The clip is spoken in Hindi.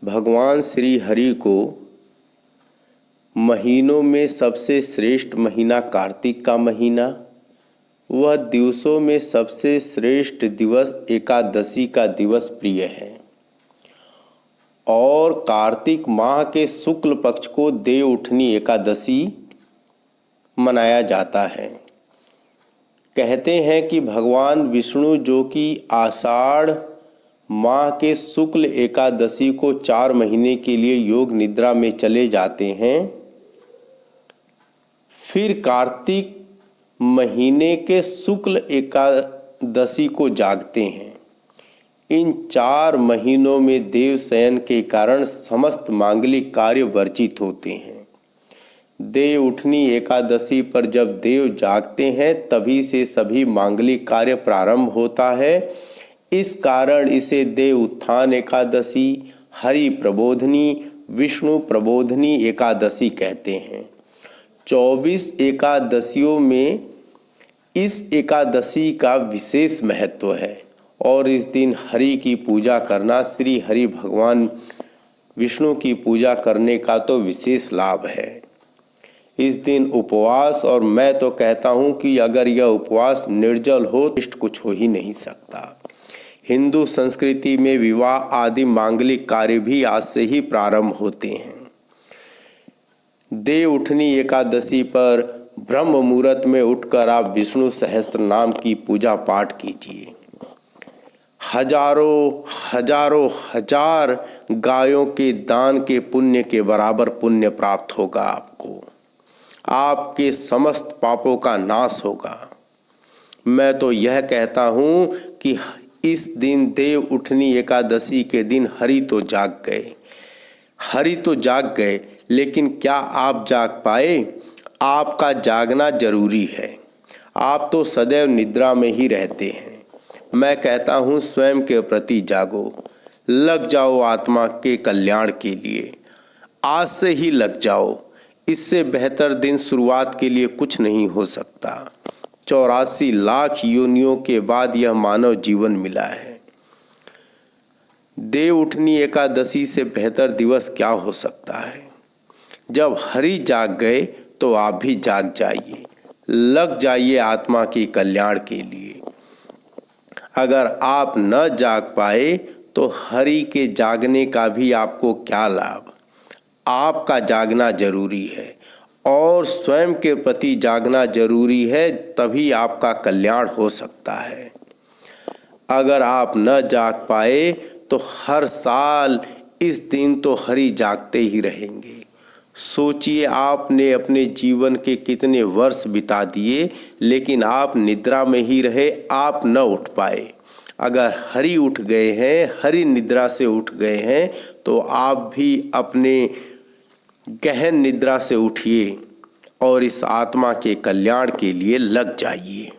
भगवान श्री हरि को महीनों में सबसे श्रेष्ठ महीना कार्तिक का महीना, वह दिवसों में सबसे श्रेष्ठ दिवस एकादशी का दिवस प्रिय है और कार्तिक माह के शुक्ल पक्ष को देव उठनी एकादशी मनाया जाता है। कहते हैं कि भगवान विष्णु जो कि आषाढ़ माह के शुक्ल एकादशी को 4 महीने के लिए योग निद्रा में चले जाते हैं, फिर कार्तिक महीने के शुक्ल एकादशी को जागते हैं। इन 4 महीनों में देव शयन के कारण समस्त मांगलिक कार्य वर्जित होते हैं। देव उठनी एकादशी पर जब देव जागते हैं तभी से सभी मांगलिक कार्य प्रारंभ होता है। इस कारण इसे देव उत्थान एकादशी, हरि प्रबोधनी, विष्णु प्रबोधनी एकादशी कहते हैं। 24 एकादशियों में इस एकादशी का विशेष महत्व है और इस दिन हरि की पूजा करना, श्री हरि भगवान विष्णु की पूजा करने का तो विशेष लाभ है। इस दिन उपवास, और मैं तो कहता हूँ कि अगर यह उपवास निर्जल हो तो इष्ट कुछ हो ही नहीं सकता। हिंदू संस्कृति में विवाह आदि मांगलिक कार्य भी आज से ही प्रारंभ होते हैं। देव उठनी एकादशी पर ब्रह्म मुहूर्त में उठकर आप विष्णु सहस्त्र नाम की पूजा पाठ कीजिए। हजार गायों के दान के पुण्य के बराबर पुण्य प्राप्त होगा आपको। आपके समस्त पापों का नाश होगा। मैं तो यह कहता हूँ कि इस दिन देव उठनी एकादशी के दिन हरि तो जाग गए, लेकिन क्या आप जाग पाए? आपका जागना जरूरी है। आप तो सदैव निद्रा में ही रहते हैं। मैं कहता हूँ स्वयं के प्रति जागो, लग जाओ आत्मा के कल्याण के लिए। आज से ही लग जाओ। इससे बेहतर दिन शुरुआत के लिए कुछ नहीं हो सकता। 84 लाख योनियों के बाद यह मानव जीवन मिला है। देव उठनी एकादशी से बेहतर दिवस क्या हो सकता है? जब हरि जाग गए तो आप भी जाग जाइए, लग जाइए आत्मा के कल्याण के लिए। अगर आप न जाग पाए तो हरि के जागने का भी आपको क्या लाभ? आपका जागना जरूरी है और स्वयं के प्रति जागना जरूरी है, तभी आपका कल्याण हो सकता है। अगर आप न जाग पाए तो हर साल इस दिन तो हरि जागते ही रहेंगे। सोचिए, आपने अपने जीवन के कितने वर्ष बिता दिए, लेकिन आप निद्रा में ही रहे, आप न उठ पाए। अगर हरि उठ गए हैं, हरि निद्रा से उठ गए हैं, तो आप भी अपने गहन निद्रा से उठिए और इस आत्मा के कल्याण के लिए लग जाइए।